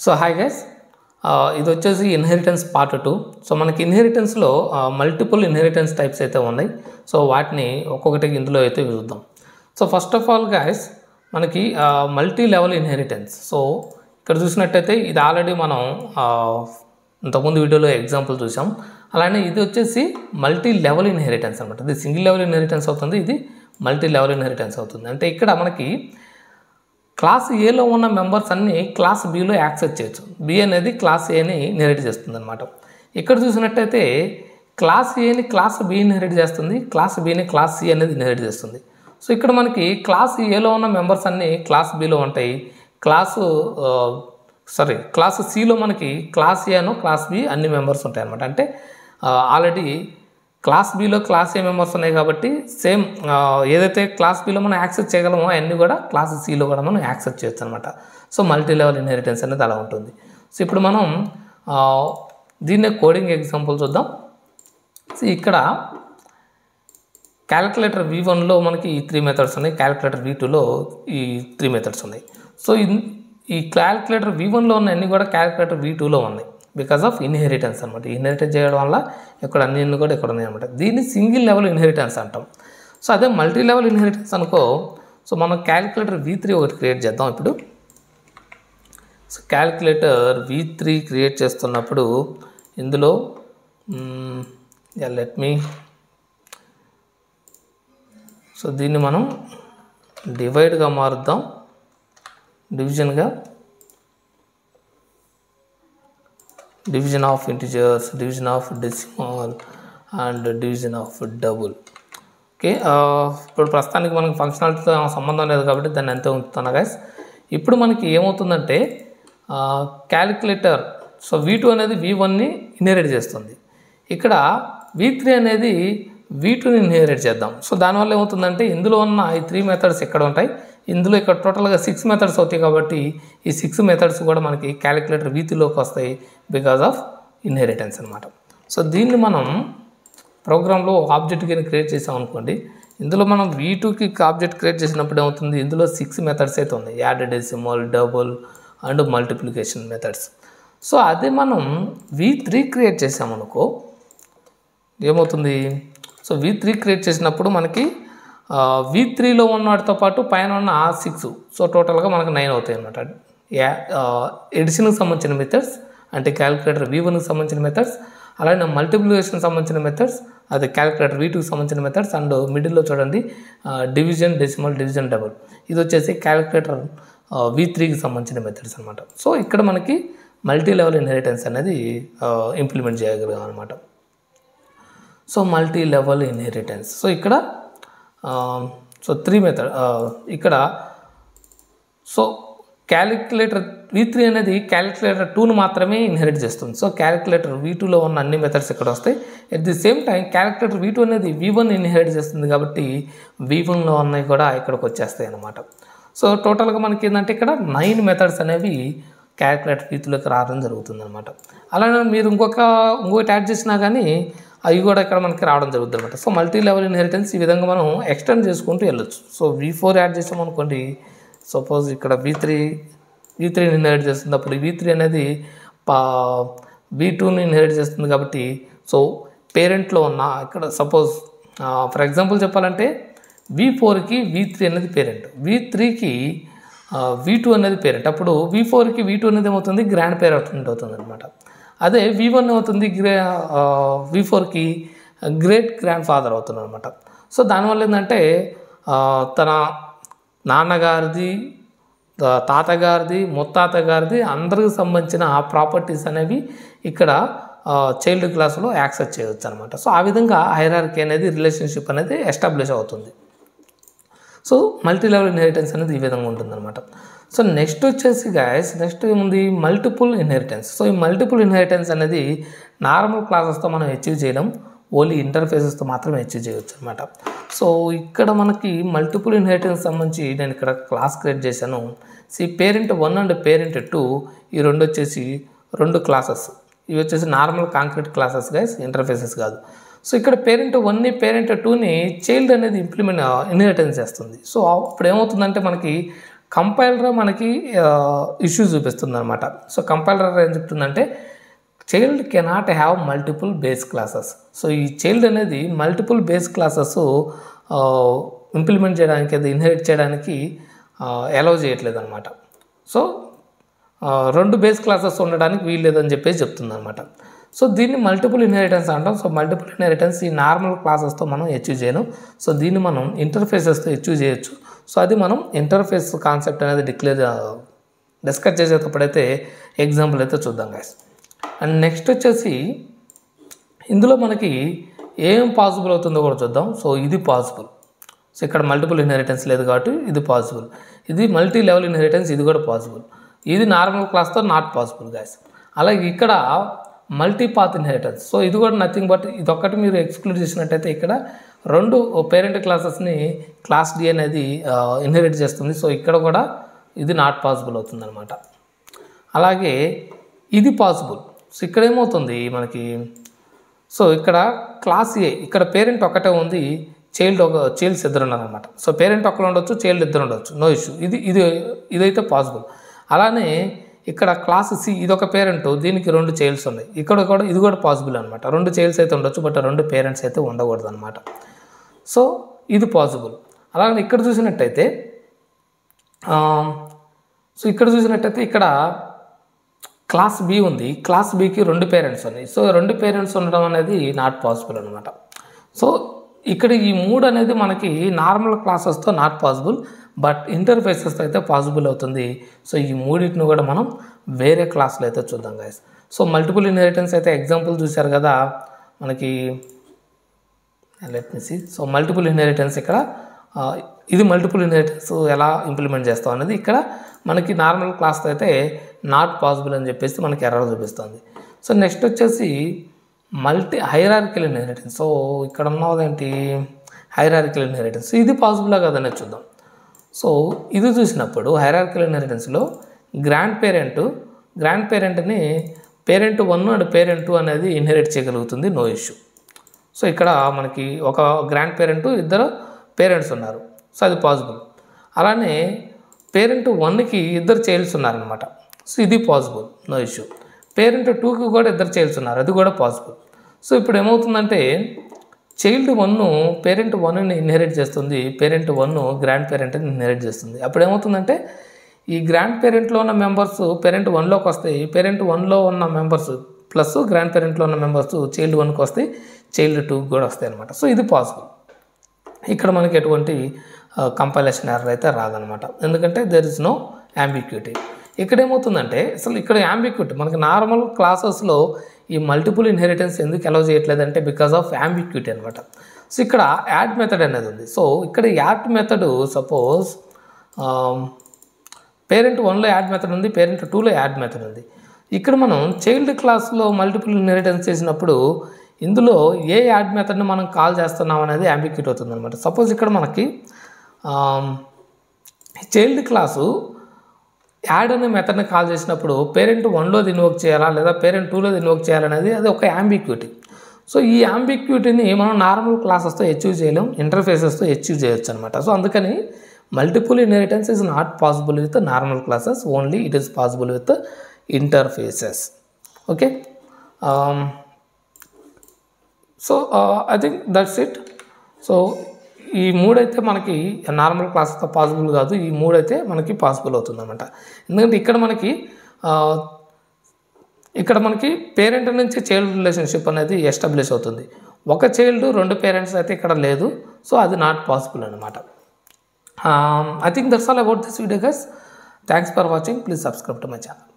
So hi guys, ఇది వచ్చేసి inheritance part 2. So మనకి ఇన్హెరిటెన్స్లో మల్టిపుల్ ఇన్హెరిటెన్స్ టైప్స్ అయితే ఉన్నాయి. సో వాటిని ఒక్కొక్కటి ఇందులో అయితే చూద్దాం. So first of all guys, మనకి మల్టీ లెవెల్ ఇన్హెరిటెన్స్. సో ఇక్కడ చూసినట్టయితే ఇది ఆల్రెడీ మనం ఇంతకుముందు వీడియోలో ఎగ్జాంపుల్ చూసాం. అలానే ఇది వచ్చేసి మల్టీ లెవెల్ ఇన్హెరిటెన్స్ అనమాట. ఇది సింగిల్ లెవెల్ ఇన్హెరిటెన్స్ అవుతుంది, ఇది మల్టీ లెవెల్ ఇన్హెరిటెన్స్ అవుతుంది. అంటే ఇక్కడ మనకి క్లాస్ ఏలో ఉన్న మెంబర్స్ అన్నీ క్లాస్ బిలో యాక్సెస్ చేయొచ్చు. బి అనేది క్లాస్ ఏని ఇన్హెరిట్ చేస్తుంది అనమాట. ఇక్కడ చూసినట్టయితే క్లాస్ ఏని క్లాస్ బి ఇన్హెరిట్ చేస్తుంది, క్లాస్ బిని క్లాస్ సి అనేది ఇన్హెరిట్ చేస్తుంది. సో ఇక్కడ మనకి క్లాస్ ఏలో ఉన్న మెంబర్స్ అన్నీ క్లాస్ బిలో ఉంటాయి, క్లాస్ సిలో మనకి క్లాస్ ఏను క్లాస్ బి అన్ని మెంబర్స్ ఉంటాయి అనమాట. అంటే ఆల్రెడీ క్లాస్ బిలో క్లాస్ ఏ మెంబర్స్ ఉన్నాయి కాబట్టి సేమ్ ఏదైతే క్లాస్ బిలో మనం యాక్సెస్ చేయగలమో అవన్నీ కూడా క్లాస్ సిలో కూడా మనం యాక్సెస్ చేయొచ్చు అనమాట. సో మల్టీ లెవెల్ ఇన్హెరిటెన్స్ అనేది అలా ఉంటుంది. సో ఇప్పుడు మనం దీన్నే కోడింగ్ ఎగ్జాంపుల్ చూద్దాం. సో ఇక్కడ క్యాలిక్యులేటర్ V1లో మనకి ఈ 3 మెథడ్స్ ఉన్నాయి, క్యాలిక్యులేటర్ V2లో ఈ 3 మెథడ్స్ ఉన్నాయి. సో ఈ క్యాలిక్యులేటర్ V1లో ఉన్న అన్నీ కూడా క్యాలిక్యులేటర్ V2లో ఉన్నాయి బికాస్ ఆఫ్ ఇన్హెరిటెన్స్ అనమాట. ఇన్హెరిటెన్స్ చేయడం వల్ల ఇక్కడ అన్ని కూడా ఇక్కడ ఉన్నాయి అనమాట. దీన్ని సింగిల్ లెవెల్ ఇన్హెరిటెన్స్ అంటాం. సో అదే మల్టీ లెవెల్ ఇన్హెరిటెన్స్ అనుకో, సో మనం క్యాలిక్యులేటర్ V3 ఒకటి క్రియేట్ చేద్దాం ఇప్పుడు. సో క్యాలిక్యులేటర్ V3 క్రియేట్ చేస్తున్నప్పుడు ఇందులో సో దీన్ని మనం డివైడ్గా మారుద్దాం, డివిజన్గా, division of integers, division of decimal and division of double. Okay, ఇప్పుడు ప్రస్తుతానికి మనకి ఫంక్షనాలిటీతో సంబంధం లేదు కాబట్టి దాన్ని అంతే ఉంచుతున్నా గైస్. ఇప్పుడు మనకి ఏమవుతుందంటే క్యాలిక్యులేటర్ సో V2 అనేది V1ని ఇన్హెరిట్ చేస్తుంది, ఇక్కడ V3 అనేది V2ని ఇన్హెరిట్ చేద్దాం. సో దానివల్ల ఏమవుతుందంటే ఇందులో ఉన్న ఈ 3 మెథడ్స్ ఇక్కడ ఉంటాయి, ఇందులో ఇక్కడ టోటల్గా 6 మెథడ్స్ అవుతాయి కాబట్టి ఈ 6 మెథడ్స్ కూడా మనకి క్యాలిక్యులేటర్ V3లోకి వస్తాయి బికాజ్ ఆఫ్ ఇన్హెరిటెన్స్ అనమాట. సో దీన్ని మనం ప్రోగ్రాంలో ఆబ్జెక్ట్ కింద క్రియేట్ చేసాం అనుకోండి. ఇందులో మనం V2కి ఆబ్జెక్ట్ క్రియేట్ చేసినప్పుడు ఏమవుతుంది, ఇందులో 6 మెథడ్స్ అయితే ఉన్నాయి, add, decimal, double and multiplication methods. So అదే మనం V3 క్రియేట్ చేసామనుకో ఏమవుతుంది, సో V3 క్రియేట్ చేసినప్పుడు మనకి V3లో ఉన్న వాటితో పాటు పైన ఉన్న 6, సో టోటల్గా మనకు 9 అవుతాయి అన్నమాట. ఎడిషన్కి సంబంధించిన మెథడ్స్ అంటే క్యాలిక్యులేటర్ V1కి సంబంధించిన మెథడ్స్, అలాగే మల్టిప్లికేషన్ సంబంధించిన మెథడ్స్ అది క్యాలిక్యులేటర్ V2కి సంబంధించిన మెథడ్స్, అండ్ మిడిల్లో చూడండి డివిజన్, డెసిమల్, డివిజన్, డబుల్ ఇది వచ్చేసి క్యాలిక్యులేటర్ V3కి సంబంధించిన మెథడ్స్ అనమాట. సో ఇక్కడ మనకి మల్టీ లెవెల్ ఇన్హెరిటెన్స్ అనేది ఇంప్లిమెంట్ చేయగలిగాం అనమాట. So multi level inheritance. So ఇక్కడ సో 3 మెథడ్ ఇక్కడ సో క్యాలిక్యులేటర్ V3 అనేది క్యాలిక్యులేటర్ 2ను మాత్రమే ఇన్హెరిట్ చేస్తుంది. సో క్యాలిక్యులేటర్ V2లో ఉన్న అన్ని మెథడ్స్ ఇక్కడ వస్తాయి. At the same time calculator V2 అనేది V1 ఇన్హెరిట్ చేస్తుంది కాబట్టి V1లో ఉన్నవి కూడా ఇక్కడికి వచ్చేస్తాయి అన్నమాట. సో టోటల్గా మనకి ఏంటంటే ఇక్కడ 9 మెథడ్స్ అనేవి క్యాలిక్యులేటర్ V3లోకి రావడం జరుగుతుంది అనమాట. అలానే మీరు ఇంకొకటి యాడ్ చేసినా కానీ అవి కూడా ఇక్కడ మనకి రావడం జరుగుతుంది అనమాట. సో మల్టీ లెవెల్ ఇన్హెరిటెన్స్ ఈ విధంగా మనం ఎక్స్టెండ్ చేసుకుంటూ వెళ్ళొచ్చు. సో V4 యాడ్ చేసామనుకోండి, సపోజ్ ఇక్కడ V3ని ఇన్హెరిట్ చేస్తుంది, అప్పుడు V3 అనేది V2ని ఇన్హెరిట్ చేస్తుంది కాబట్టి సో పేరెంట్లో ఉన్న ఇక్కడ సపోజ్ ఫర్ ఎగ్జాంపుల్ చెప్పాలంటే V4కి V3 అనేది పేరెంట్, V3కి V2 అనేది పేరెంట్, అప్పుడు V4కి V2 అనేది ఏమవుతుంది, గ్రాండ్ పేరెంట్ అవుతుంది అనమాట. అదే V1 అవుతుంది V4కి గ్రేట్ గ్రాండ్ ఫాదర్ అవుతుంది అనమాట. సో దానివల్ల ఏంటంటే తన నాన్నగారిది, తాతగారిది, ముత్తాతగారిది అందరికి సంబంధించిన ఆ ప్రాపర్టీస్ అనేవి ఇక్కడ చైల్డ్ క్లాస్లో యాక్సెస్ చేయవచ్చు అనమాట. సో ఆ విధంగా హైరార్కీ అనేది రిలేషన్షిప్ అనేది ఎస్టాబ్లిష్ అవుతుంది. సో మల్టీ లెవెల్ ఇన్హెరిటెన్స్ అనేది ఈ విధంగా ఉంటుందన్నమాట. సో నెక్స్ట్ వచ్చేసి గైస్, నెక్స్ట్ ఏముంది, మల్టిపుల్ ఇన్హెరిటెన్స్. సో ఈ మల్టిపుల్ ఇన్హెరిటెన్స్ అనేది నార్మల్ క్లాసెస్తో మనం అచీవ్ చేయడం, ఓన్లీ ఇంటర్ఫేసెస్తో మాత్రమే అచీవ్ చేయవచ్చు అనమాట. సో ఇక్కడ మనకి మల్టిపుల్ ఇన్హెరిటెన్స్ సంబంధించి నేను ఇక్కడ క్లాస్ క్రియేట్ చేశాను. పేరెంట్ 1 అండ్ పేరెంట్ 2 ఈ రెండు వచ్చేసి 2 క్లాసెస్, ఇవి వచ్చేసి normal concrete classes guys, interfaces కాదు. సో ఇక్కడ పేరెంట్ 1ని పేరెంట్ 2ని చైల్డ్ అనేది ఇన్హెరిటెన్స్ చేస్తుంది. సో అప్పుడు ఏమవుతుందంటే మనకి కంపైలర్ మనకి ఇష్యూ చూపిస్తుంది అనమాట. సో కంపైలర్ ఏం చెప్తుందంటే child cannot have multiple base classes. So ఈ చైల్డ్ అనేది మల్టిపుల్ బేస్ క్లాసెస్ ఇంప్లిమెంట్ చేయడానికి, అది ఇన్హెరిట్ చేయడానికి అలౌ చేయట్లేదు అనమాట. సో 2 బేస్ క్లాసెస్ ఉండడానికి వీల్లేదని చెప్పేసి చెప్తుంది అనమాట. సో దీన్ని మల్టిపుల్ ఇన్హెరిటెన్స్ అంటాం. సో మల్టిపుల్ ఇన్హెరిటెన్స్ ఈ నార్మల్ క్లాసెస్తో మనం అచీవ్ చేయను. సో దీన్ని మనం ఇంటర్ఫేసెస్తో అచీవ్ చేయొచ్చు. సో అది మనం ఇంటర్ఫేస్ కాన్సెప్ట్ అనేది డిస్కస్ చేసేటప్పుడైతే ఎగ్జాంపుల్ అయితే చూద్దాం గైస్. అండ్ నెక్స్ట్ వచ్చేసి ఇందులో మనకి ఏం పాసిబుల్ అవుతుందో కూడా చూద్దాం. సో ఇది పాసిబుల్. సో ఇక్కడ మల్టిపుల్ ఇన్హెరిటెన్స్ లేదు కాబట్టి ఇది పాసిబుల్. ఇది మల్టీ లెవెల్ ఇన్హెరిటెన్స్, ఇది కూడా పాసిబుల్. ఇది నార్మల్ క్లాస్తో నాట్ పాసిబుల్ గైస్. అలాగే ఇక్కడ మల్టీ పాత్ ఇన్హెరిటెన్స్. సో ఇది కూడా నథింగ్ బట్ ఇదొక్కటి మీరు ఎక్స్క్లూడ్ చేసినట్టయితే ఇక్కడ 2 పేరెంట్ క్లాసెస్ని క్లాస్ డి అనేది ఇన్హెరిట్ చేస్తుంది. సో ఇక్కడ కూడా ఇది నాట్ పాసిబుల్ అవుతుంది అనమాట. అలాగే ఇది పాసిబుల్. సో ఇక్కడ ఏమవుతుంది మనకి, సో ఇక్కడ క్లాస్ ఏ, ఇక్కడ పేరెంట్ ఒకటే ఉంది, చైల్డ్స్ ఇద్దరు ఉన్నారనమాట. సో పేరెంట్ ఒకరు ఉండొచ్చు, చైల్డ్ ఇద్దరు ఉండొచ్చు, నో ఇష్యూ. ఇదైతే పాసిబుల్. అలానే ఇక్కడ క్లాస్ సి, ఇదొక పేరెంట్, దీనికి 2 చైల్డ్స్ ఉన్నాయి. ఇక్కడ కూడా ఇది కూడా పాసిబుల్ అనమాట. 2 చైల్డ్స్ అయితే ఉండొచ్చు, బట్ 2 పేరెంట్స్ అయితే ఉండకూడదు అనమాట. సో ఇది పాసిబుల్. అలాగే ఇక్కడ చూసినట్టయితే ఇక్కడ క్లాస్ బి ఉంది, క్లాస్ బికి 2 పేరెంట్స్ ఉన్నాయి. సో 2 పేరెంట్స్ ఉండడం అనేది నాట్ పాసిబుల్ అనమాట. సో ఇక్కడ ఈ 3 అనేది మనకి నార్మల్ క్లాసెస్తో నాట్ పాసిబుల్, బట్ ఇంటర్ఫేసెస్తో అయితే పాసిబుల్ అవుతుంది. సో ఈ 3టిని కూడా మనం వేరే క్లాస్లో అయితే చూద్దాం గైస్. సో మల్టిపుల్ ఇన్హెరిటెన్స్ అయితే ఎగ్జాంపుల్ చూశారు కదా మనకి. Let me see. So multiple inheritance ఇక్కడ ఇది మల్టిపుల్ ఇన్హెరిటెన్స్ ఎలా ఇంప్లిమెంట్ చేస్తాం అనేది ఇక్కడ మనకి నార్మల్ క్లాస్తో అయితే నాట్ పాసిబుల్ అని చెప్పేసి మనకి ఎర్రర్ చూపిస్తుంది. సో నెక్స్ట్ వచ్చేసి హైరార్కికల్ ఇన్హెరిటెన్స్. సో ఇక్కడ ఉన్నదేంటి, హైరార్కికల్ ఇన్హెరిటెన్స్. ఇది పాసిబుల్గా కదనేది చూద్దాం. సో ఇది చూసినప్పుడు హైరార్కికల్ ఇన్హెరిటెన్స్లో గ్రాండ్ పేరెంట్ని పేరెంట్ 1 అండ్ పేరెంట్ 2 అనేది ఇన్హెరిట్ చేయగలుగుతుంది, నో ఇష్యూ. సో ఇక్కడ మనకి ఒక గ్రాండ్ పేరెంట్, 2 పేరెంట్స్ ఉన్నారు. సో అది పాసిబుల్. అలానే పేరెంట్ 1కి 2 చైల్డ్స్ ఉన్నారనమాట. సో ఇది పాసిబుల్, నో ఇష్యూ. పేరెంట్ 2కి కూడా 2 చైల్డ్స్ ఉన్నారు, అది కూడా పాసిబుల్. సో ఇప్పుడు ఏమవుతుందంటే చైల్డ్ 1 పేరెంట్ 1ని ఇన్హెరిట్ చేస్తుంది, పేరెంట్ 1 గ్రాండ్ పేరెంట్ని ఇన్హెరిట్ చేస్తుంది. అప్పుడు ఏమవుతుందంటే ఈ గ్రాండ్ పేరెంట్లో ఉన్న మెంబర్స్ పేరెంట్ 1లోకి వస్తాయి, పేరెంట్ 1లో ఉన్న మెంబర్స్ ప్లస్ గ్రాండ్ పేరెంట్లో ఉన్న మెంబర్స్ చైల్డ్ 1కి వస్తాయి, చైల్డ్ 2కి కూడా వస్తాయి అనమాట. సో ఇది పాసిబుల్. ఇక్కడ మనకి ఎటువంటి కంపైలేషన్ ఎర్రర్ అయితే రాదనమాట, ఎందుకంటే దెర్ ఇస్ నో యాంబిక్యూటీ. ఇక్కడ ఏమవుతుందంటే అసలు ఇక్కడ యాంబిక్యూటీ మనకి నార్మల్ క్లాసెస్లో ఈ మల్టిపుల్ ఇన్హెరిటెన్స్ ఎందుకు అలౌ చేయట్లేదంటే బికాస్ ఆఫ్ యాంబిక్యూటీ అనమాట. సో ఇక్కడ యాడ్ మెథడ్ అనేది ఉంది. సో ఇక్కడ యాడ్ మెథడ్ సపోజ్ పేరెంట్ 1లో యాడ్ మెథడ్ ఉంది, పేరెంట్ 2లో యాడ్ మెథడ్ ఉంది. ఇక్కడ మనం చైల్డ్ క్లాస్లో మల్టిపుల్ ఇన్హెరిటెన్స్ చేసినప్పుడు ఇందులో ఏ యాడ్ మెథడ్ని మనం కాల్ చేస్తున్నాం అనేది యాంబిక్యూటీ అవుతుంది అనమాట. సపోజ్ ఇక్కడ మనకి చైల్డ్ క్లాసు యాడ్ అనే మెథడ్ని కాల్ చేసినప్పుడు పేరెంట్ 1లోది ఇన్వోక్ చేయాలా లేదా పేరెంట్ 2లోది ఇన్వోక్ చేయాలనేది అది ఒక యాంబిక్యూటీ. సో ఈ యాంబిక్యూటీని మనం నార్మల్ క్లాసెస్తో అచీవ్ చేయలేం, ఇంటర్ఫేసెస్తో అచీవ్ చేయొచ్చు అనమాట. సో అందుకని multiple inheritance is not possible with normal classes, only it is possible with interfaces. Okay, so I think that's it. So ఈ 3 అయితే మనకి నార్మల్ క్లాస్తో పాసిబుల్ కాదు, ఈ 3 అయితే మనకి పాసిబుల్ అవుతుంది అనమాట. ఎందుకంటే ఇక్కడ మనకి పేరెంట్ నుంచి చైల్డ్ రిలేషన్షిప్ అనేది ఎస్టాబ్లిష్ అవుతుంది. ఒక చైల్డ్ 2 పేరెంట్స్ అయితే ఇక్కడ లేదు, సో అది నాట్ పాసిబుల్ అనమాట. I think that's all about this video guys. Thanks for watching. Please subscribe to my channel.